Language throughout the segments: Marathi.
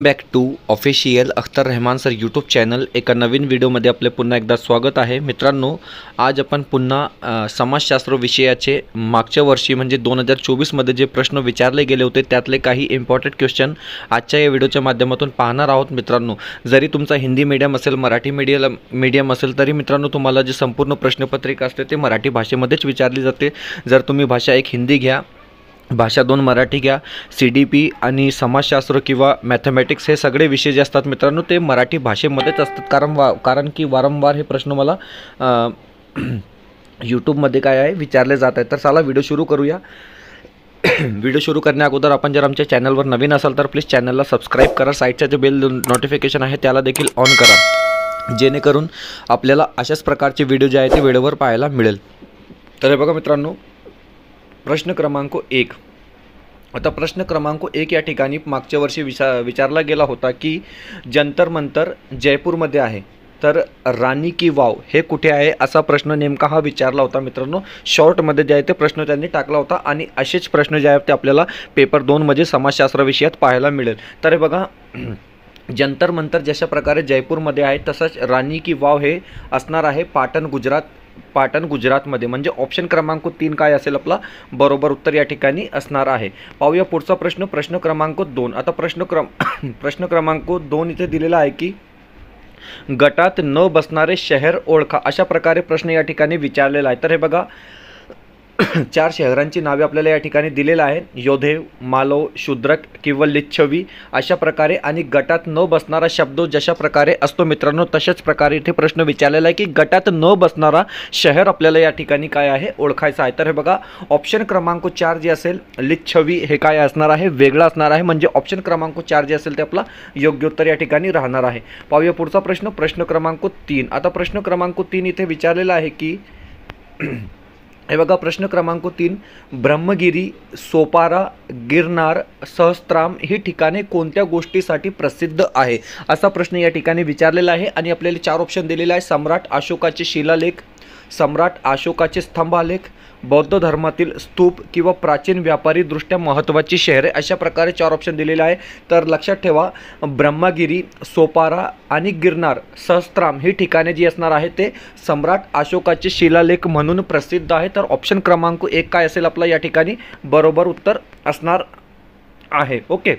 Back to official Akhtar Rahman sir YouTube channel. एका नवीन व्हिडिओमध्ये आपले पुन्हा एकदा स्वागत आहे. मित्रांनो, आज आपण पुन्हा समाजशास्त्र विषयाचे मागच्या वर्षी म्हणजे 2024मध्ये जे प्रश्न विचारले गेले होते त्यातले काही इम्पॉर्टंट क्वेश्चन आजच्या या व्हिडिओच्या माध्यमातून पाहणार आहोत. मित्रांनो, जरी तुमचा हिंदी मीडियम असेल, मराठी मीडियम असेल, तरी मित्रांनो तुम्हाला जे संपूर्ण प्रश्नपत्रिका असते ते मराठी भाषेमध्येच विचारली जाते. जर तुम्ही भाषा एक हिंदी घ्या, भाषा 2 मराठी घ्या, CDP आणि समाजशास्त्र किंवा मॅथमॅटिक्स हे सगळे विषय जे असतात मित्रांनो ते मराठी भाषेमध्येच असतात. कारण की वारंवार हे प्रश्न मला यूट्यूबमध्ये काय आहे विचारले जात आहेत. तर चला व्हिडिओ सुरू करूया. व्हिडिओ सुरू करण्या अगोदर आपण जर आमच्या चॅनलवर नवीन असाल तर प्लीज चॅनलला सबस्क्राईब करा. साईडच्या जे बेल नोटिफिकेशन आहे त्याला देखील ऑन करा, जेणेकरून आपल्याला अशाच प्रकारचे व्हिडिओ जे आहे ते वेळेवर पाहायला मिळेल. तर हे बघा मित्रांनो, प्रश्न क्रमांक 1. आता प्रश्न क्रमांक 1 या ठिकाणी मागच्या वर्षी विचारला गेला होता की जंतर मंतर जयपूरमध्ये आहे, तर राणी की वाव हे कुठे आहे असा प्रश्न नेमका हा विचारला होता. मित्रांनो, शॉर्टमध्ये जे आहे ते प्रश्न त्यांनी टाकला होता आणि असेच प्रश्न जे आहेत ते आपल्याला पेपर 2 मध्ये समाजशास्त्र विषयात पाहायला मिळेल. तर हे बघा, जंतर मंतर जशा प्रकारे जयपूरमध्ये आहे तसंच राणी की वाव हे असणार आहे पाटण गुजरातमध्ये. म्हणजे ऑप्शन क्रमांक 3 काय असेल आपला बरोबर उत्तर या ठिकाणी असणार आहे. पाहूया पुढचा प्रश्न, प्रश्न क्रमांक 2. आता प्रश्न क्रमांक 2 इथे दिलेला आहे की गटात न बसणारे शहर ओळखा, अशा प्रकारे प्रश्न या ठिकाणी विचारलेला आहे. तर हे बघा, 4 शहरांची नावे आपल्याला या ठिकाणी दिलेलं आहे, योधेव, मालव, शूद्रक किंवा लिच्छवी अशा प्रकारे. आणि गटात न बसणारा शब्द जशा प्रकारे असतो मित्रांनो तशाच प्रकारे इथे प्रश्न विचारलेला आहे की गटात न बसणारा शहर आपल्याला या ठिकाणी काय आहे ओळखायचा आहे. तर हे बघा, ऑप्शन क्रमांक 4 जे असेल लिच्छवी हे काय असणार आहे, वेगळा असणार आहे. म्हणजे ऑप्शन क्रमांक 4 जे असेल ते आपला योग्य उत्तर या ठिकाणी राहणार आहे. पाहूया पुढचा प्रश्न, प्रश्न क्रमांक 3. आता प्रश्न क्रमांक 3 इथे विचारलेला आहे की हे बघा, प्रश्न क्रमांक 3, ब्रह्मगिरी, सोपारा, गिरनार, सहस्त्राम ही ठिकाणे कोणत्या गोष्टीसाठी प्रसिद्ध आहे असा प्रश्न या ठिकाणी विचारलेला आहे. आणि आपल्याला 4 ऑप्शन दिलेले आहे, सम्राट अशोकाचे शिलालेख, सम्राट अशोकाचे स्तंभालेख, बौद्ध धर्मातील स्तूप किंवा प्राचीन व्यापारीदृष्ट्या महत्त्वाची शहरे, अशा प्रकारे 4 ऑप्शन दिलेले आहे. तर लक्षात ठेवा, ब्रह्मगिरी, सोपारा आणि गिरनार, सहस्त्राम ही ठिकाणे जी असणार आहे ते सम्राट अशोकाचे शिलालेख म्हणून प्रसिद्ध आहे. तर ऑप्शन क्रमांक 1 काय असेल आपला या ठिकाणी बरोबर उत्तर असणार आहे. ओके,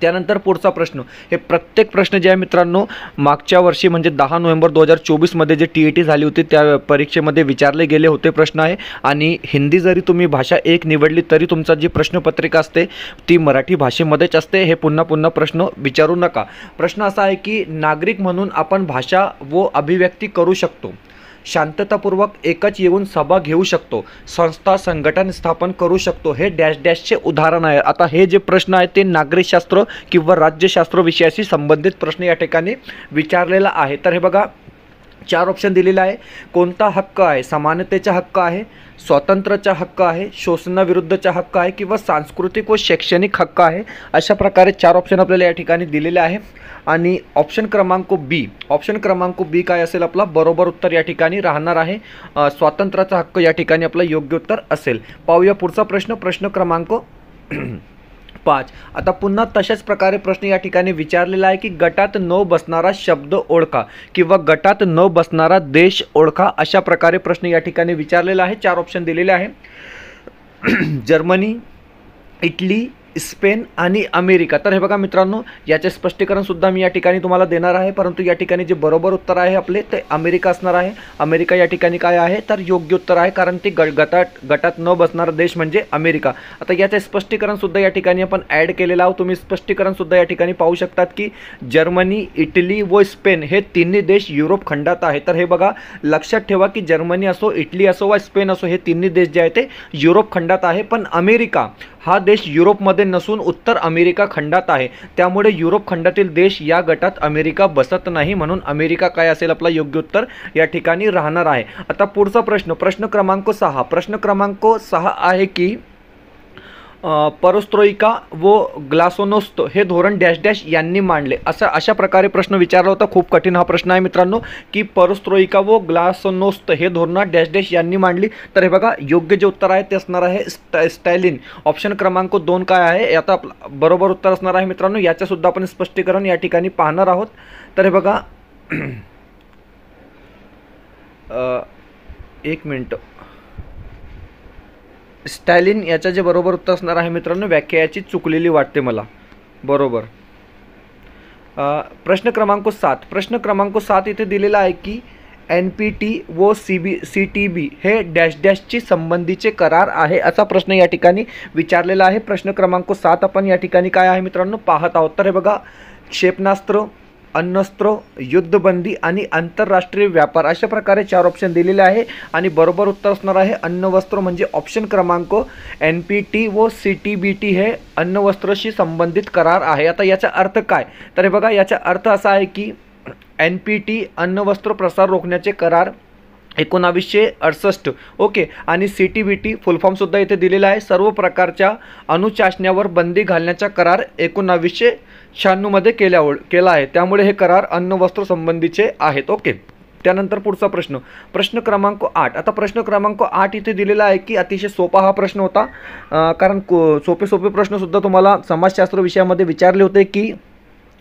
त्यानंतर पुढचा प्रश्न, हे प्रत्येक प्रश्न जे आहे मित्रांनो मागच्या वर्षी म्हणजे 10 नोव्हेंबर 2024मध्ये जे TET झाली होती त्या परीक्षेमध्ये विचारले गेले होते प्रश्न आहे. आणि हिंदी जरी तुम्ही भाषा 1 निवडली तरी तुमचा जी प्रश्नपत्रिका असते ती मराठी भाषेमध्येच असते. हे पुन्हा प्रश्न विचारू नका. प्रश्न असा आहे की नागरिक म्हणून आपण भाषा व अभिव्यक्ती करू शकतो, शांततापूर्वक एकच येऊन सभा घेऊ शकतो, संस्था संघटन स्थापन करू शकतो, हे डॅश डॅशचे उदाहरण आहे. आता हे जे प्रश्न आहेत ते नागरिकशास्त्र किंवा राज्यशास्त्र विषयाशी संबंधित प्रश्न या ठिकाणी विचारलेला आहे. तर हे बघा, 4 ऑप्शन दिलेला आहे. कोणता हक्क आहे, समानतेचा हक्क आहे, स्वातंत्र्याचा हक्क आहे, शोषणाविरुद्धचा हक्क आहे किंवा सांस्कृतिक व शैक्षणिक हक्क आहे, अशा प्रकारे 4 ऑप्शन आपल्याला या ठिकाणी दिलेले आहे. आणि ऑप्शन क्रमांक बी काय असेल आपला बरोबर उत्तर या ठिकाणी राहणार आहे, स्वातंत्र्याचा हक्क या ठिकाणी आपलं योग्य उत्तर असेल. पाहूया पुढचा प्रश्न, प्रश्न क्रमांक 5. आता पुन्हा तशाच प्रकारे प्रश्न या ठिकाणी विचारलेला आहे की गटात न बसणारा शब्द ओळखा किंवा गटात न बसणारा देश ओळखा, अशा प्रकारे प्रश्न या ठिकाणी विचारलेला आहे. 4 ऑप्शन दिलेले आहे, जर्मनी, इटली, स्पेन आणि अमेरिका. तर हे बघा मित्रांनो, याचे स्पष्टीकरण सुद्धा मी या ठिकाणी तुम्हाला देणार आहे, परंतु या ठिकाणी जे बरोबर उत्तर आहे आपले ते अमेरिका असणार आहे. अमेरिका या ठिकाणी काय आहे तर योग्य उत्तर आहे, कारण ती गटात न बसणारा देश म्हणजे अमेरिका. आता याचे स्पष्टीकरण सुद्धा या ठिकाणी आपण ॲड केलेलं आहोत. तुम्ही स्पष्टीकरण सुद्धा या ठिकाणी पाहू शकतात की जर्मनी, इटली व स्पेन हे तिन्ही देश युरोप खंडात आहे. तर हे बघा, लक्षात ठेवा की जर्मनी असो, इटली असो वा स्पेन असो, हे तिन्ही देश जे आहे ते युरोप खंडात आहे. पण अमेरिका हा देश युरोपमध्ये नसून उत्तर अमेरिका खंडात आहे, त्यामुळे युरोप खंडातील देश या गटात अमेरिका बसत नाही, म्हणून अमेरिका काय असेल आपला योग्य उत्तर या ठिकाणी राहणार आहे. आता पुढचा प्रश्न, प्रश्न क्रमांक 6. प्रश्न क्रमांक 6 आहे की परस्त्रोइका व ग्लासोनोस्त हे धोरण डॅश डॅश यांनी मांडले. अशा प्रकारे प्रश्न विचारला होता. खूप कठीण हा प्रश्न आहे मित्रांनो, की परस्त्रोइका व ग्लासोनोस्त हे धोरण डॅश डॅश यांनी मांडली. तर हे बघा, योग्य जे उत्तर आहे ते असणार आहे स्टॅलिन. ऑप्शन क्रमांक 2 काय आहे याचा बरोबर उत्तर असणार आहे मित्रांनो. याच्यासुद्धा आपण स्पष्टीकरण या ठिकाणी पाहणार आहोत. तर हे बघा, एक मिनटं, स्टॅलिन याचं जे बरोबर उत्तर असणार आहे मित्रांनो, व्याख्या याची चुकलेली वाटते मला. बरोबर. प्रश्न क्रमांक 7. प्रश्न क्रमांक 7 इथे दिलेला आहे की NPT व CTB हे डॅश डॅशची संबंधीचे करार आहे, असा प्रश्न या ठिकाणी विचारलेला आहे. प्रश्न क्रमांक 7 आपण या ठिकाणी काय आहे मित्रांनो पाहत आहोत. तर हे बघा, क्षेपणास्त्र, अण्वस्त्र, युद्धबंदी आणि आंतरराष्ट्रीय व्यापार अशा प्रकारे 4 ऑप्शन दिलेले आहे आणि बरोबर उत्तर असणार आहे अण्वस्त्र, म्हणजे ऑप्शन क्रमांक NPT व CTBT हे अण्वस्त्रशी संबंधित करार आहे. आता याचा अर्थ काय? तर हे बघा, याचा अर्थ असा आहे की NPT अण्वस्त्र प्रसार रोखण्याचे करार 1968, ओके, आणि CTBT फुल फॉर्मसुद्धा इथे दिलेला आहे, सर्व प्रकारच्या अणुचाचण्यावर बंदी घालण्याचा करार 1996 मध्ये केला आहे. त्यामुळे हे करार अण्वस्त्र संबंधीचे आहेत. ओके. त्यानंतर पुढचा प्रश्न, प्रश्न क्रमांक 8. आता प्रश्न क्रमांक 8 इथे दिलेला आहे की अतिशय सोपा हा प्रश्न होता, कारण सोपे प्रश्नसुद्धा तुम्हाला समाजशास्त्र विषयामध्ये विचारले होते की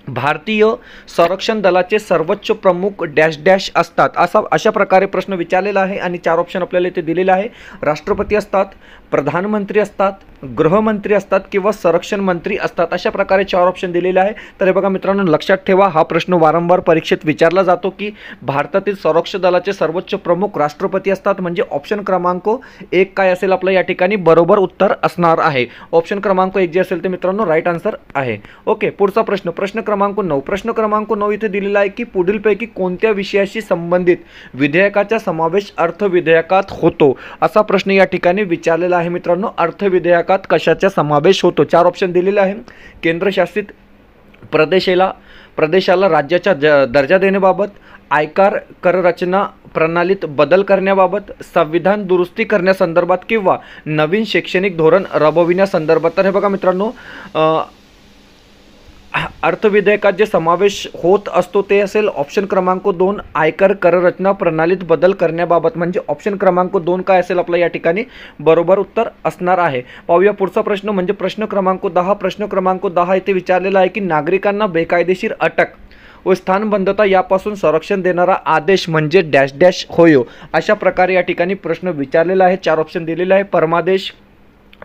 भारतीय संरक्षण दलाचे सर्वोच्च प्रमुख डॅश डॅश असतात, अशा प्रकारे प्रश्न विचारलेला आहे. आणि 4 ऑप्शन आपल्याला इथे दिलेले आहे. राष्ट्रपती असतात, प्रधानमंत्री असतात, गृहमंत्री असतात किंवा संरक्षण मंत्री असतात, अशा प्रकारे 4 ऑप्शन दिलेले आहे. तर हे बघा मित्रांनो, लक्षात ठेवा, हा प्रश्न वारंवार परीक्षेत विचारला जातो की भारतातील संरक्षण दलाचे सर्वोच्च प्रमुख राष्ट्रपती असतात, म्हणजे ऑप्शन क्रमांक 1 काय असेल आपलं या ठिकाणी बरोबर उत्तर असणार आहे. ऑप्शन क्रमांक 1 जे असेल ते मित्रांनो राईट आन्सर आहे. ओके. पुढचा प्रश्न, प्रश्न क्रमांक 9. प्रश्न क्रमांक 9 इथे दिलेला आहे की पुढीलपैकी कोणत्या विषयाशी संबंधित विधेयकाचा समावेश अर्थ विधेयकात होतो, असा प्रश्न या ठिकाणी विचारलेला आहे मित्रांनो. अर्थ विधेयकात कशाचा समावेश होतो? 4 ऑप्शन दिलेले आहे. केंद्रशासित प्रदेशाला राज्याचा दर्जा देण्याबाबत, आयकर कररचना प्रणालीत बदल करण्याबाबत, संविधान दुरुस्ती करण्यासंदर्भात किंवा नवीन शैक्षणिक धोरण राबविण्यासंदर्भात. तर हे बघा मित्रांनो, अर्थविधेयकात जे समावेश होत असतो ते असेल ऑप्शन क्रमांक 2 आयकर कररचना प्रणालीत बदल करण्याबाबत, म्हणजे ऑप्शन क्रमांक 2 काय असेल आपलं या ठिकाणी बरोबर उत्तर असणार आहे. पाहूया पुढचा प्रश्न, म्हणजे प्रश्न क्रमांक 10. प्रश्न क्रमांक 10 इथे विचारलेला आहे की नागरिकांना बेकायदेशीर अटक व स्थानबद्धता यापासून संरक्षण देणारा आदेश म्हणजे डॅश डॅश होय, अशा प्रकारे या ठिकाणी प्रश्न विचारलेला आहे. 4 ऑप्शन दिलेले आहे. परमादेश,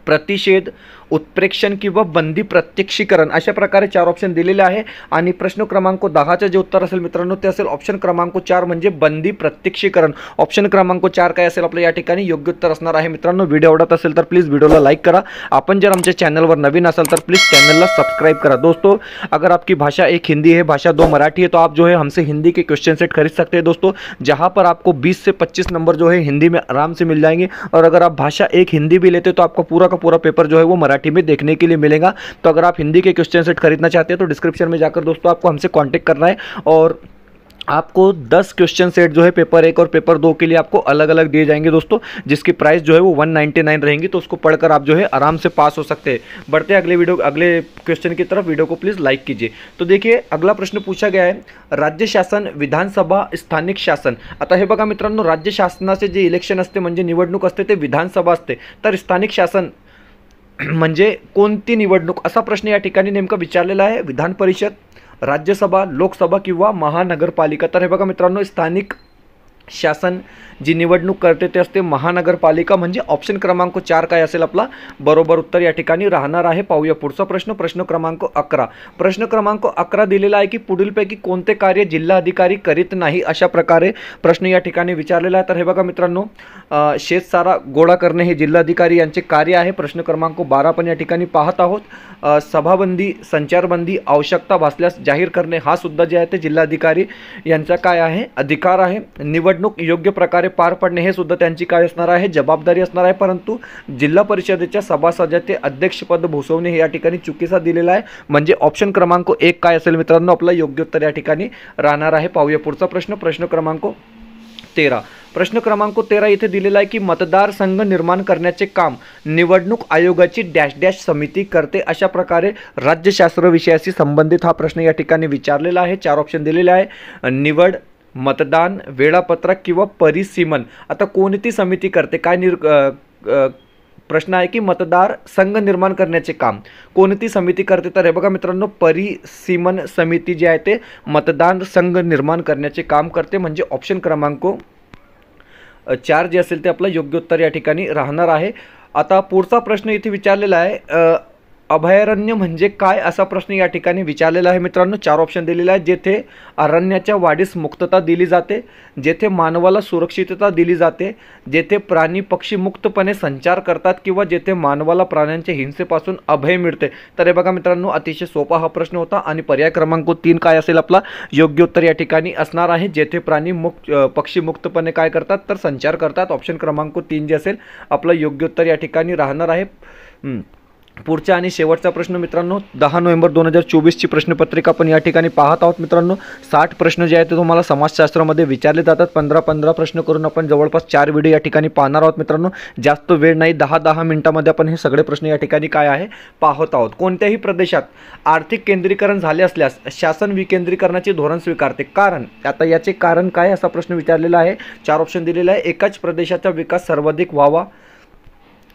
प्रतिषेध, उत्प्रेक्षण किंवा बंदी प्रत्यक्षीकरण, अशा प्रकारे 4 ऑप्शन दिलेले आहे. आणि प्रश्न क्रमांक 10चे जे उत्तर असेल मित्रांनो ते असेल ऑप्शन क्रमांक 4 म्हणजे बंदी प्रत्यक्षीकरण. ऑप्शन क्रमांक 4 काय असेल आपलं या ठिकाणी योग्य उत्तर असणार आहे मित्रांनो. व्हिडिओ आवडत असेल तर प्लीज़ वीडियो को लाइक करा. अपन जर आमच्या चैनल नवीन असेल तर प्लीज़ चैनल सब्सक्राइब करा. दोस्तों, अगर आपकी भाषा 1 हिंदी है, भाषा 2 मराठी है, तो आप जो है हमसे हिंदी के क्वेश्चन सेट खरीद सकते हैं दोस्तों, जहाँ पर आपको 20 से 25 नंबर जो है हिंदी में आराम से मिल जाएंगे. और अगर आप भाषा 1 हिंदी भी लेते तो आपका पूरा का पूरा पेपर जो है वो मराठी में देखने के लिए मिलेगा. तो अगर आप हिंदी के क्वेश्चन सेट खरीदना चाहते हैं तो डिस्क्रिप्शन में जाकर दोस्तों आपको हमसे कांटेक्ट करना है, और आपको 10 क्वेश्चन सेट जो है पेपर 1 और पेपर 2 के लिए आपको अलग अलग दिए जाएंगे दोस्तों, जिसकी प्राइस जो है वो 199 रहेंगी. तो उसको पढ़कर आप जो है आराम से पास हो सकते हैं. बढ़ते हैं अगले क्वेश्चन की तरफ. वीडियो को प्लीज़ लाइक कीजिए. तो देखिए, अगला प्रश्न पूछा गया है, राज्य शासन, विधानसभा, स्थानिक शासन. आता हे बघा मित्रांनो, राज्य शासनाचे जे इलेक्शन असते म्हणजे निवडणूक असते ते विधानसभा असते, तर स्थानिक शासन म्हणजे कोणती निवडणूक, असा प्रश्न या ठिकाणी नेमका विचारलेला आहे. विधान परिषद, राज्यसभा, लोकसभा किंवा महानगरपालिका. तर हे बघा मित्रांनो, स्थानिक शासन जी निवडणूक करते ते असते महानगरपालिका, म्हणजे ऑप्शन क्रमांक 4 काय असेल आपला बरोबर उत्तर या ठिकाणी राहणार आहे. पाहूया पुढचा प्रश्न, प्रश्न क्रमांक 11. प्रश्न क्रमांक 11 दिलेला आहे की पुढीलपैकी कोणते कार्य जिल्हाधिकारी करीत नाही, अशा प्रकारे प्रश्न या ठिकाणी विचारलेला आहे. तर हे बघा मित्रांनो, शेतसारा गोळा करणे हे जिल्हाधिकारी यांचे कार्य आहे. प्रश्न क्रमांक 12 पण या ठिकाणी पाहत आहोत. सभाबंदी, संचारबंदी, आवश्यकता भासल्यास जाहीर करणे हा सुद्धा जे आहे ते जिल्हाधिकारी यांचा काय आहे अधिकार आहे. निवडणूक योग्य प्रकारे पार पडणे हे सुद्धा त्यांची काय असणार आहे जबाबदारी असणार आहे. परंतु जिल्हा परिषदेच्या सभासदाचे अध्यक्षपद भूषवणे हे या ठिकाणी चुकीचा दिलेला आहे, म्हणजे ऑप्शन क्रमांक 1 काय असेल मित्रांनो आपला योग्य उत्तर या ठिकाणी राहणार आहे. पाहूया पुढचा प्रश्न, प्रश्न क्रमांक 13. प्रश्न क्रमांक 13 इथे दिलेला आहे की मतदारसंघ निर्माण करण्याचे काम निवडणूक आयोगाची डॅश डॅश समिती करते. अशा प्रकारे राज्यशास्त्र विषयाशी संबंधित हा प्रश्न या ठिकाणी विचारलेला आहे. 4 ऑप्शन दिलेले आहे, निवड, मतदान, वेळापत्रक किंवा परिसीमन. आता कोणती समिती करते, काय प्रश्न आहे की मतदार संघ निर्माण करण्याचे काम कोणती समिती करते. तर हे बघा मित्रांनो, परिसीमन समिती जी आहे ते मतदान संघ निर्माण करण्याचे काम करते. म्हणजे ऑप्शन क्रमांक 4 जे असेल ते आपलं योग्य उत्तर या ठिकाणी राहणार आहे. आता पुढचा प्रश्न इथे विचारलेला आहे, अभयारण्य म्हणजे काय असा प्रश्न या ठिकाणी विचारलेला आहे मित्रांनो. 4 ऑप्शन दिलेले आहेत, जेथे अरण्याच्या वाढीस मुक्तता दिली जाते, जेथे मानवाला सुरक्षितता दिली जाते, जेथे प्राणी पक्षी मुक्तपणे संचार करतात किंवा जेथे मानवाला प्राण्यांच्या हिंसेपासून अभय मिळते. तर हे बघा मित्रांनो, अतिशय सोपा हा प्रश्न होता आणि पर्याय क्रमांक 3 काय असेल आपला योग्य उत्तर या ठिकाणी असणार आहे, जेथे प्राणी पक्षी मुक्तपणे काय करतात तर संचार करतात. ऑप्शन क्रमांक 3 जे असेल आपलं योग्य उत्तर या ठिकाणी राहणार आहे. पुढचा आणि शेवटचा प्रश्न मित्रांनो, 10 नोव्हेंबर 2024ची प्रश्नपत्रिका आपण या ठिकाणी पाहत आहोत मित्रांनो. 60 प्रश्न जे आहेत ते तुम्हाला समाजशास्त्रामध्ये विचारले जातात. 15-15 प्रश्न करून आपण जवळपास 4 व्हिडिओ या ठिकाणी पाहणार आहोत मित्रांनो. जास्त वेळ नाही, 10-10 मिनिटांमध्ये आपण हे सगळे प्रश्न या ठिकाणी काय आहे पाहत आहोत. कोणत्याही प्रदेशात आर्थिक केंद्रीकरण झाले असल्यास शासन विकेंद्रीकरणाचे धोरण स्वीकारते. कारण आता याचे कारण काय असा प्रश्न विचारलेला आहे. 4 ऑप्शन दिलेले आहे, एकाच प्रदेशाचा विकास सर्वाधिक व्हावा,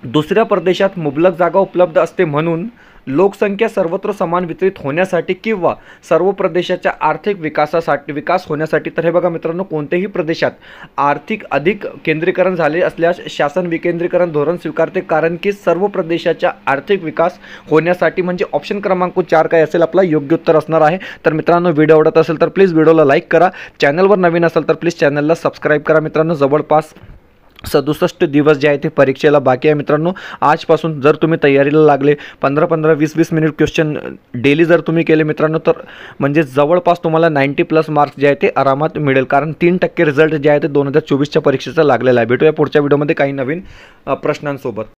दुसऱ्या प्रदेशात मुबलक जागा उपलब्ध असते म्हणून, लोकसंख्या सर्वत्र समान वितरित होण्यासाठी किंवा सर्व प्रदेशाच्या आर्थिक विकास होण्यासाठी. तर हे बघा मित्रांनो, कोणत्याही प्रदेशात आर्थिक अधिक केंद्रीकरण झाले असल्यास शासन विकेंद्रीकरण धोरण स्वीकारते, कारण की सर्व प्रदेशाच्या आर्थिक विकास होण्यासाठी. म्हणजे ऑप्शन क्रमांक 4 काय असेल आपला योग्य उत्तर असणार आहे. तर मित्रांनो, व्हिडिओ आवडत असेल तर प्लीज व्हिडिओला लाईक करा, चॅनलवर नवीन असेल तर प्लीज चॅनलला सबस्क्राईब करा. मित्रांनो, जवळपास 67 दिवस जे आहे ते परीक्षेला बाकी आहे मित्रांनो. आजपासून जर तुम्ही तयारीला लागले, 15-15, 20-20 मिनिट क्वेश्चन डेली जर तुम्ही केले मित्रांनो, तर म्हणजे जवळपास तुम्हाला 90+ मार्क्स जे आहे ते आरामात मिळेल. कारण 3% रिझल्ट जे आहे ते 2024च्या परीक्षेचा लागलेला आहे. भेटूया पुढच्या व्हिडिओमध्ये काही नवीन प्रश्नांसोबत.